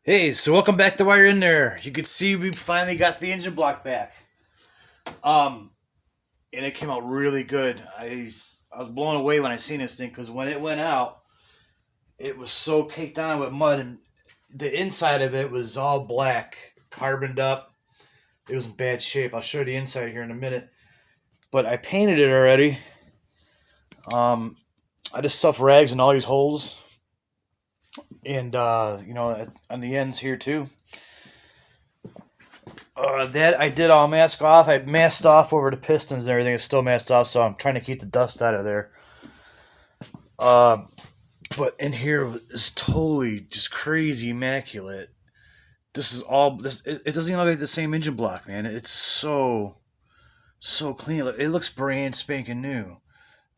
Hey, so welcome back to Wire In There. You can see we finally got the engine block back. Um, and it came out really good. I was blown away when I seen this thing because when it went out, it was so caked on with mud, and the inside of it was all black, carboned up. It was in bad shape. I'll show you the inside here in a minute. But I painted it already. Um, I just stuffed rags in all these holes, and on the ends here too. That I did all mask off. I masked off over the pistons and everything. It's still masked off, so I'm trying to keep the dust out of there. Uh, but in here is totally just crazy immaculate. This is all this. It doesn't even look like the same engine block, man. It's so clean. It looks brand spanking new.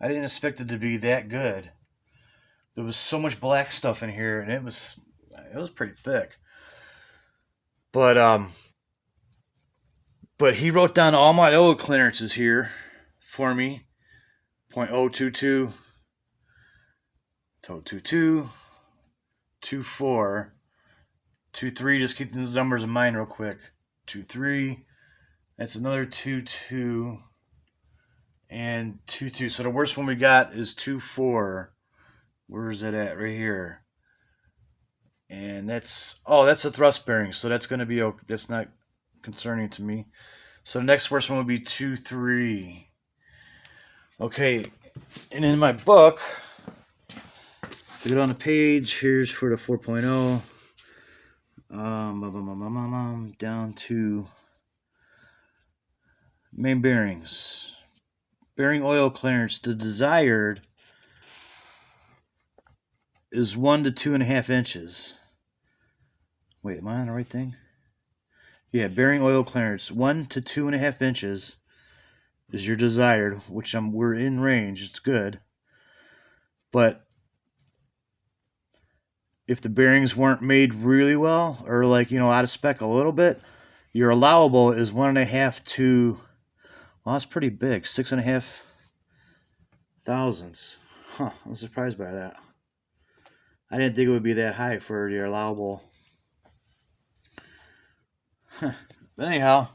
I didn't expect it to be that good. There was so much black stuff in here, and it was pretty thick. But he wrote down all my oil clearances here for me. 0.022, 0.22, 24, 23. Just keep these numbers in mind real quick. 23. That's another 22 and 22. So the worst one we got is 24. Where is it at? Right here. And that's the thrust bearing. So that's going to be okay. That's not concerning to me. So the next worst one would be 2.3. Okay, and in my book, get on the page. Here's for the 4.0. Down to main bearings. Bearing oil clearance. The desired is 1 to 2.5 inches. Wait, am I on the right thing? Yeah, bearing oil clearance 1 to 2.5 inches is your desired, which we're in range. It's good, but if the bearings weren't made really well or out of spec a little bit, your allowable is 1.5 to, well, that's pretty big, 6.5 thousandths. I'm surprised by that. I didn't think it would be that high for your allowable. But anyhow,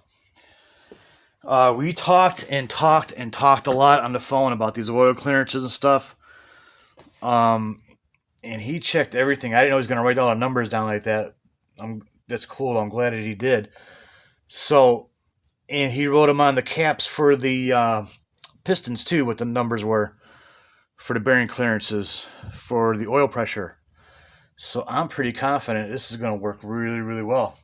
we talked and talked and talked a lot on the phone about these oil clearances and stuff. And he checked everything. I didn't know he was going to write all the numbers down like that. That's cool. I'm glad that he did. So, and he wrote them on the caps for the pistons too, what the numbers were for the bearing clearances for the oil pressure. So I'm pretty confident this is going to work really, really well.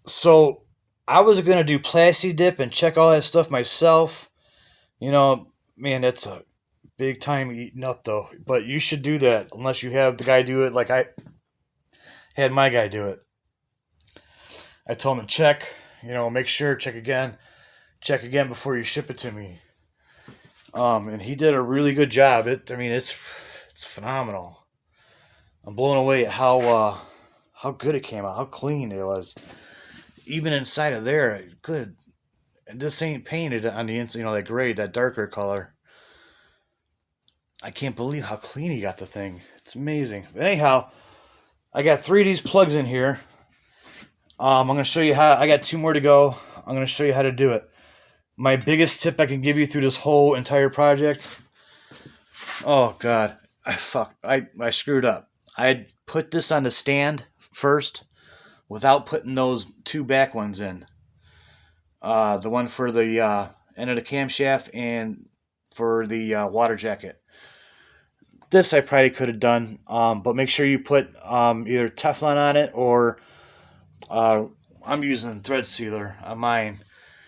So I was going to do Plasti Dip and check all that stuff myself. Man, that's a big time eating up though. But you should do that unless you have the guy do it like I had my guy do it. I told him to check, make sure, check again before you ship it to me. And he did a really good job. It's phenomenal. I'm blown away at how good it came out, how clean it was. Even inside of there, good. And this ain't painted on the inside, that gray, that darker color. I can't believe how clean he got the thing. It's amazing. But anyhow, I got 3 of these plugs in here. I'm going to show you how. I got 2 more to go. I'm going to show you how to do it. My biggest tip I can give you through this whole entire project. Oh God, I screwed up. I put this on the stand first without putting those 2 back ones in. The one for the end of the camshaft and for the water jacket. This I probably could have done, but make sure you put either Teflon on it or I'm using thread sealer on mine.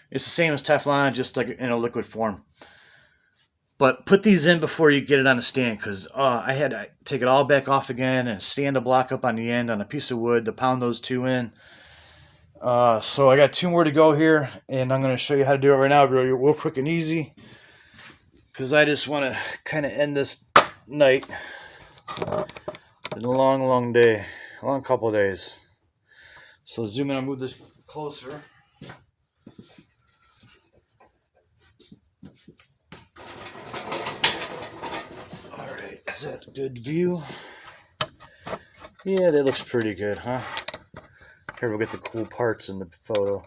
It's the same as Teflon, just like in a liquid form. But put these in before you get it on the stand, because I had to take it all back off again and stand the block up on the end on a piece of wood to pound those 2 in. So I got 2 more to go here, and I'm going to show you how to do it right now, real quick and easy, because I just want to kind of end this night. It's been a long day, long couple of days. So zoom in, I'll move this closer. Alright, is that a good view? Yeah, that looks pretty good, huh? Here we'll get the cool parts in the photo.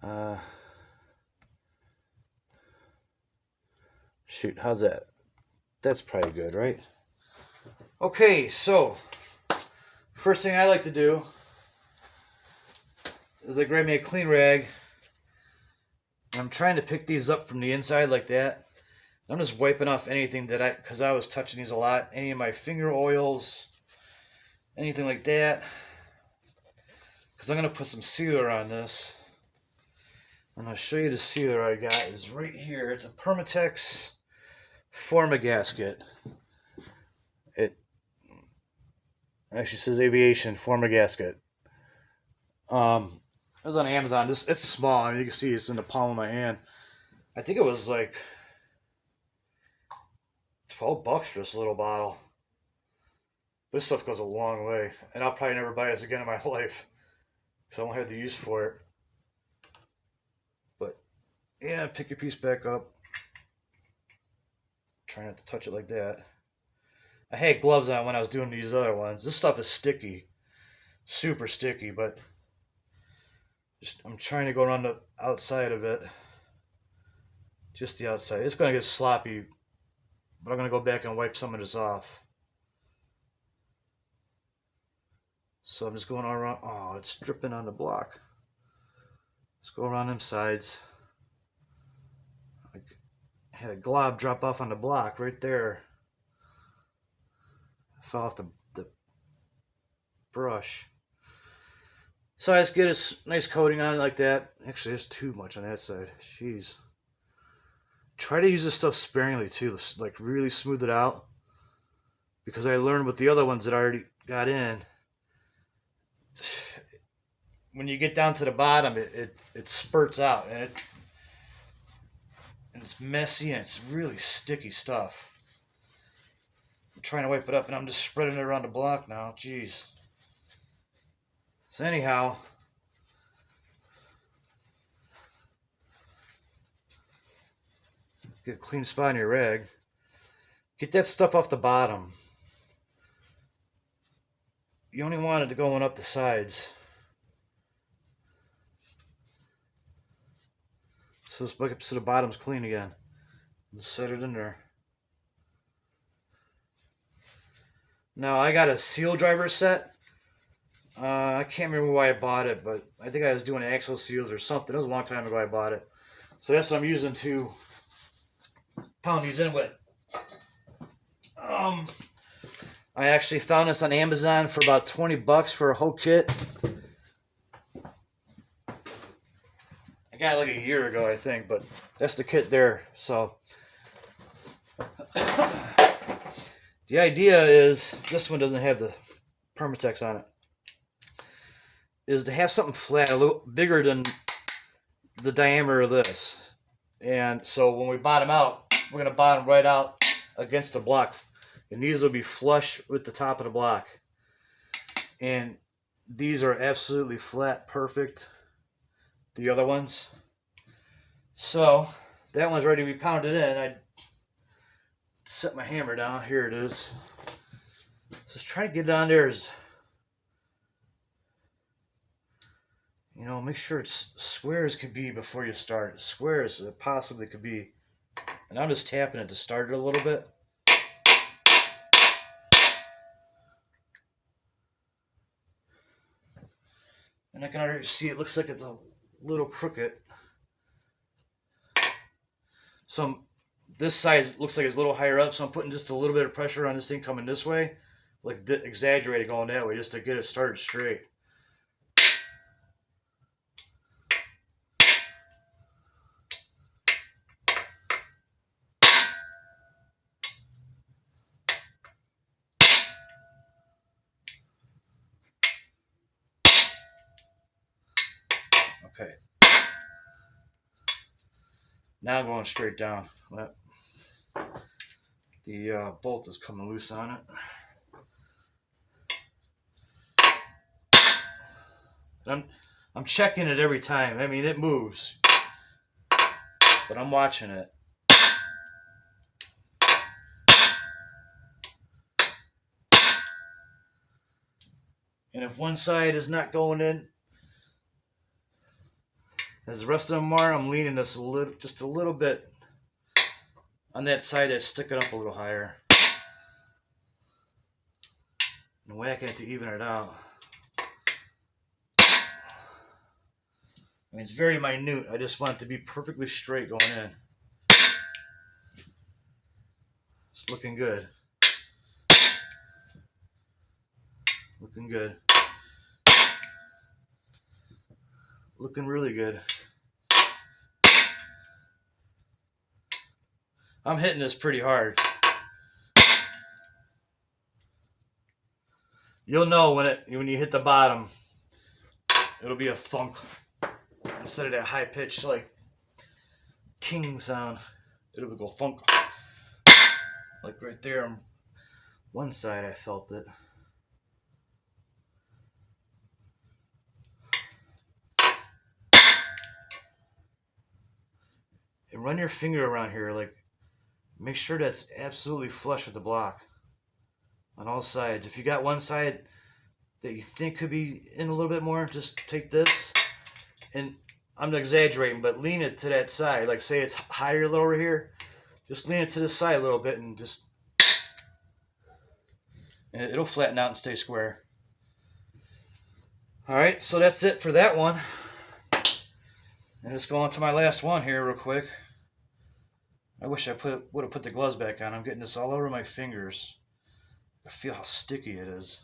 Uh, shoot, how's that? That's probably good, right? Okay, so first thing I like to do is I grab me a clean rag. And I'm trying to pick these up from the inside like that. I'm just wiping off anything that because I was touching these a lot. Any of my finger oils, anything like that. Because I'm going to put some sealer on this. And I'll show you the sealer I got is right here. It's a Permatex Formagasket. It actually says aviation Formagasket. It was on Amazon. It's small. I mean, you can see it's in the palm of my hand. I think it was like $12 for this little bottle. This stuff goes a long way, and I'll probably never buy this again in my life because I won't have the use for it. But yeah, pick your piece back up. Try not to touch it like that. I had gloves on when I was doing these other ones. This stuff is sticky, super sticky, but I'm trying to go around the outside of it. Just the outside. It's going to get sloppy, but I'm going to go back and wipe some of this off. So I'm just going all around. Oh, it's dripping on the block. Let's go around them sides. I had a glob drop off on the block right there. Fell off the brush. So I just get a nice coating on it like that. Actually, there's too much on that side. Jeez. Try to use this stuff sparingly too, like really smooth it out. Because I learned with the other ones that I already got in, when you get down to the bottom, it spurts out and it's messy and it's really sticky stuff. I'm trying to wipe it up and I'm just spreading it around the block now. Jeez. So anyhow, get a clean spot in your rag. Get that stuff off the bottom. You only want it to going up the sides. So this bucket so the bottom's clean again. Just set it in there. Now I got a seal driver set. I can't remember why I bought it, but I think I was doing axle seals or something. It was a long time ago I bought it. So that's what I'm using to pound these in with. I actually found this on Amazon for about $20 for a whole kit. I got it like a year ago, I think, but that's the kit there. So the idea is, this one doesn't have the Permatex on it, is to have something flat, a little bigger than the diameter of this. And so when we bottom out, we're going to bottom right out against the block. And these will be flush with the top of the block. And these are absolutely flat, perfect. The other ones. So that one's ready to be pounded in. I set my hammer down. Here it is. Just try to get it on there as, make sure it's square as could be before you start. As square as it possibly could be. And I'm just tapping it to start it a little bit. And I can already see it looks like it's a little crooked. So this side looks like it's a little higher up, so I'm putting just a little bit of pressure on this thing coming this way, like exaggerated going that way, just to get it started straight. Okay. Now I'm going straight down. The bolt is coming loose on it. I'm checking it every time. I mean, it moves, but I'm watching it. And if one side is not going in as the rest of them are, I'm leaning this just a little bit on that side that's sticking up a little higher. And whacking it to even it out. I mean, it's very minute. I just want it to be perfectly straight going in. It's looking good. Looking good. Looking really good. I'm hitting this pretty hard. You'll know when you hit the bottom, it'll be a thunk instead of that high pitched like ting sound. It'll go thunk. Like right there on one side, I felt it. And run your finger around here, like make sure that's absolutely flush with the block on all sides. If you got one side that you think could be in a little bit more, just take this and I'm exaggerating, but lean it to that side. Like say it's higher a little over here, just lean it to the side a little bit and it'll flatten out and stay square. All right, so that's it for that one. And let's go on to my last one here real quick. I wish I would have put the gloves back on. I'm getting this all over my fingers. I feel how sticky it is.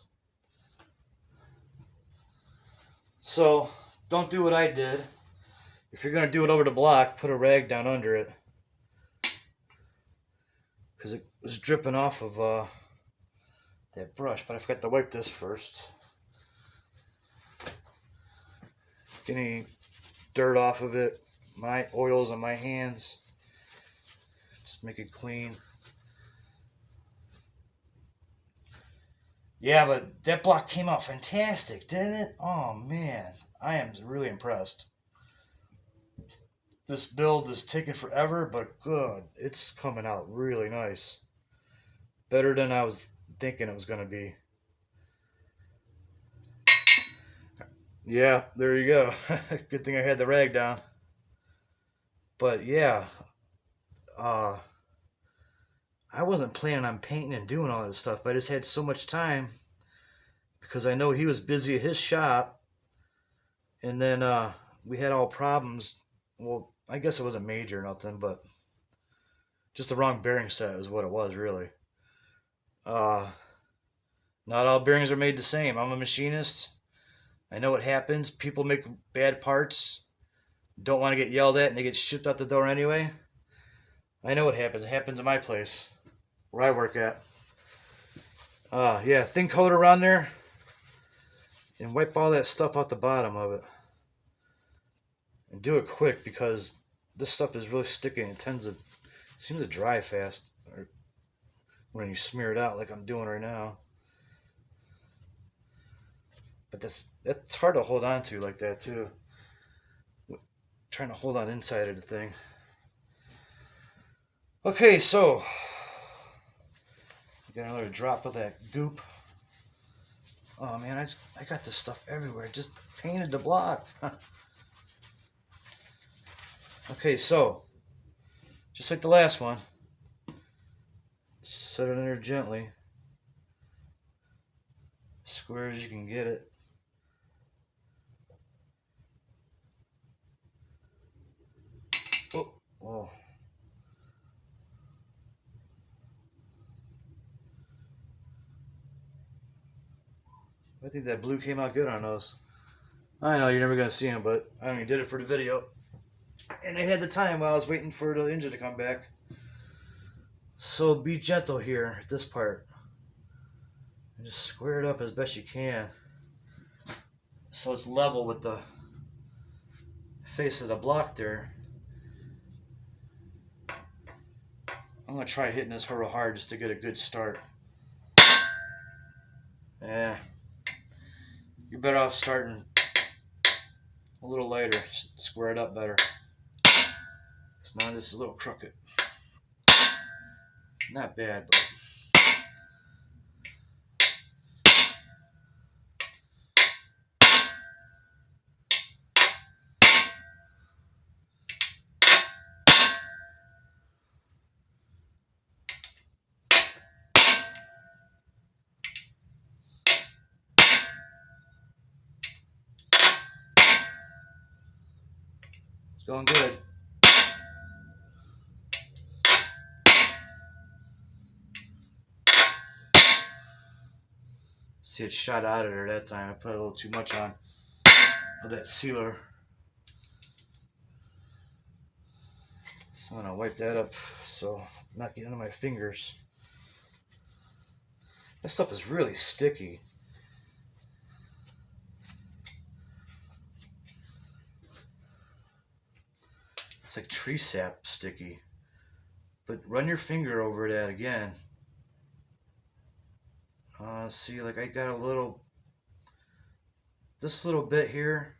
So don't do what I did. If you're going to do it over the block, put a rag down under it. Because it was dripping off of that brush. But I forgot to wipe this first. Get any dirt off of it. My oils on my hands. Just make it clean. Yeah, but that block came out fantastic, didn't it? Oh man, I am really impressed. This build is taking forever, but good. It's coming out really nice. Better than I was thinking it was going to be. Yeah, there you go. Good thing I had the rag down. But yeah, uh, I wasn't planning on painting and doing all this stuff, but I just had so much time because I know he was busy at his shop. And then we had all problems. Well, I guess it wasn't major or nothing, but just the wrong bearing set is what it was, really. Uh, Not all bearings are made the same. I'm a machinist. I know what happens. People make bad parts, don't want to get yelled at, and they get shipped out the door anyway. I know what happens. It happens in my place, where I work at. Yeah, thin coat around there, and wipe all that stuff off the bottom of it. And do it quick because this stuff is really sticky and it seems to dry fast or when you smear it out like I'm doing right now. But that's hard to hold on to like that too. Trying to hold on inside of the thing. Okay, so got another drop of that goop. Oh man, I got this stuff everywhere. Just painted the block. Okay, so just like the last one, set it in there gently, square as you can get it. Oh. I think that blue came out good on those. I know you're never gonna see them, but I only did it for the video, and I had the time while I was waiting for the engine to come back. So be gentle here at this part, and just square it up as best you can, so it's level with the face of the block there. I'm gonna try hitting this real hard just to get a good start. Yeah, you're better off starting a little lighter, square it up better. It's not just a little crooked. Not bad, but It's going good. See, it shot out of there that time. I put a little too much on of that sealer. So I'm gonna wipe that up so I'm not getting into my fingers. This stuff is really sticky. It's like tree sap sticky. But run your finger over that again. See, like I got a little, this little bit here.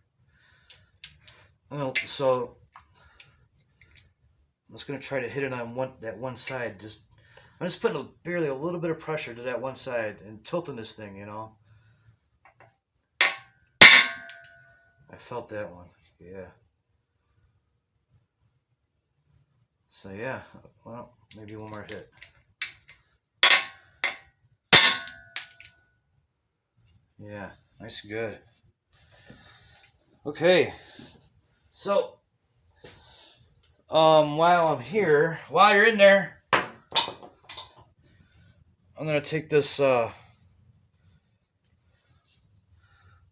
So I'm just gonna try to hit it on that one side. I'm just putting barely a little bit of pressure to that one side and tilting this thing, you know. I felt that one, yeah. So yeah, well, maybe one more hit. Yeah, nice and good. Okay, so while you're in there, I'm gonna take this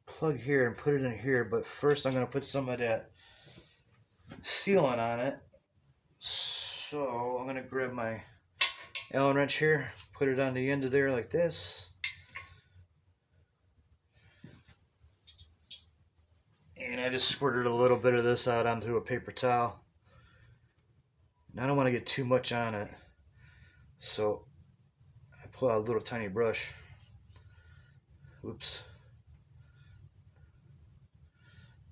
plug here and put it in here. But first, I'm gonna put some of that sealant on it. So I'm gonna grab my Allen wrench here, put it on the end of there like this. And I just squirted a little bit of this out onto a paper towel. And I don't want to get too much on it. So I pull out a little tiny brush. Oops.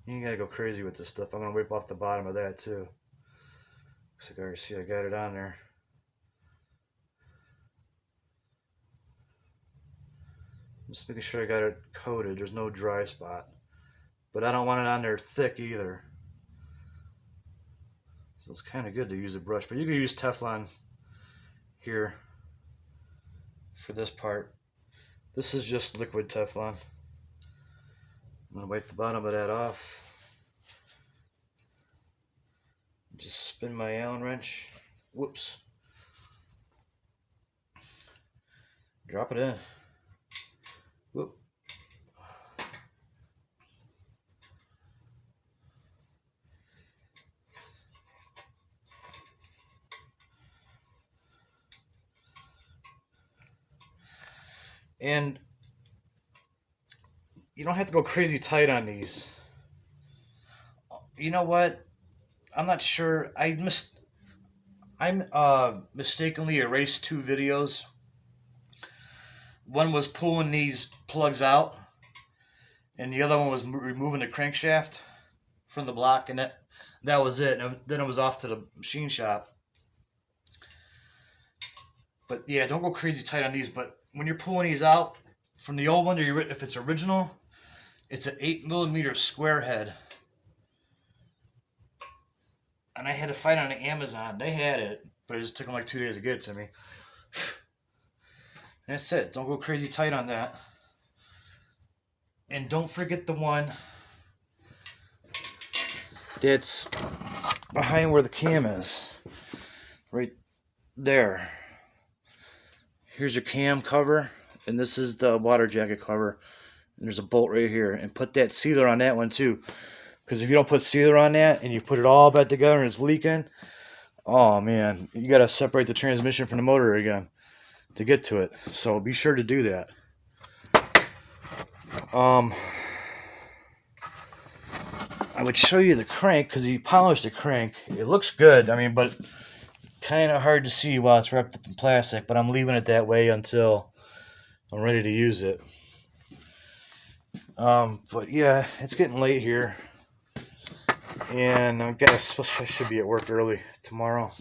You gotta go crazy with this stuff. I'm gonna wipe off the bottom of that too. Looks like I already see I got it on there. Just making sure I got it coated. There's no dry spot. But I don't want it on there thick either. So it's kind of good to use a brush. But you can use Teflon here for this part. This is just liquid Teflon. I'm going to wipe the bottom of that off. Just spin my Allen wrench. Whoops. Drop it in. Whoop. And you don't have to go crazy tight on these. You know what? I'm not sure. I mistakenly erased 2 videos. One was pulling these plugs out, and the other one was removing the crankshaft from the block, and that was it. And then it was off to the machine shop. But yeah, don't go crazy tight on these. But when you're pulling these out from the old one, if it's original, it's an 8mm square head. And I had to find it on Amazon. They had it, but it just took them like 2 days to get it to me. And that's it. Don't go crazy tight on that. And don't forget the one that's behind where the cam is. Right there. Here's your cam cover, and this is the water jacket cover. And there's a bolt right here. And put that sealer on that one too. Because if you don't put sealer on that and you put it all back together and it's leaking, oh man, you got to separate the transmission from the motor again to get to it. So be sure to do that. I would show you the crank because he polished the crank. It looks good. I mean, but kind of hard to see while it's wrapped up in plastic. But I'm leaving it that way until I'm ready to use it. But yeah, it's getting late here. And I should be at work early tomorrow.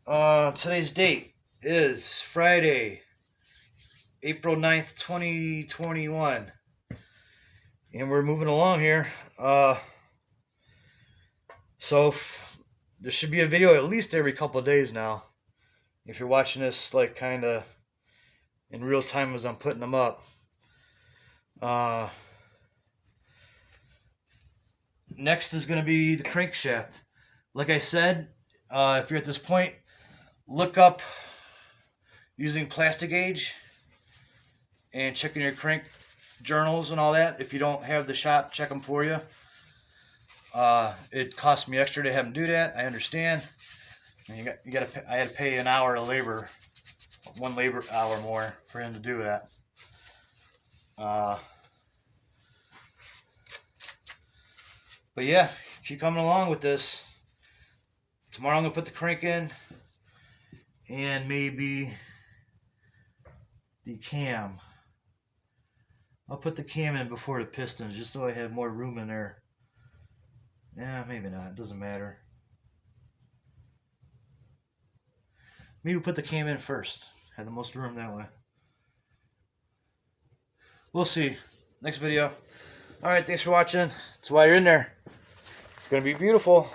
Today's date is Friday, April 9th, 2021. And we're moving along here. So there should be a video at least every couple of days now. If you're watching this like kind of in real time as I'm putting them up. next is going to be the crankshaft. Like I said, if you're at this point, look up using Plastigauge and checking your crank journals and all that. If you don't have the shop, check them for you. It cost me extra to have them do that. I understand. And I had to pay an hour of labor, 1 labor hour more for him to do that. But yeah, keep coming along with this. Tomorrow I'm gonna put the crank in, and maybe the cam. I'll put the cam in before the pistons, just so I have more room in there. Yeah, maybe not. It doesn't matter. Maybe put the cam in first. Have the most room that way. We'll see. Next video. Alright, thanks for watching. That's why you're in there. It's going to be beautiful.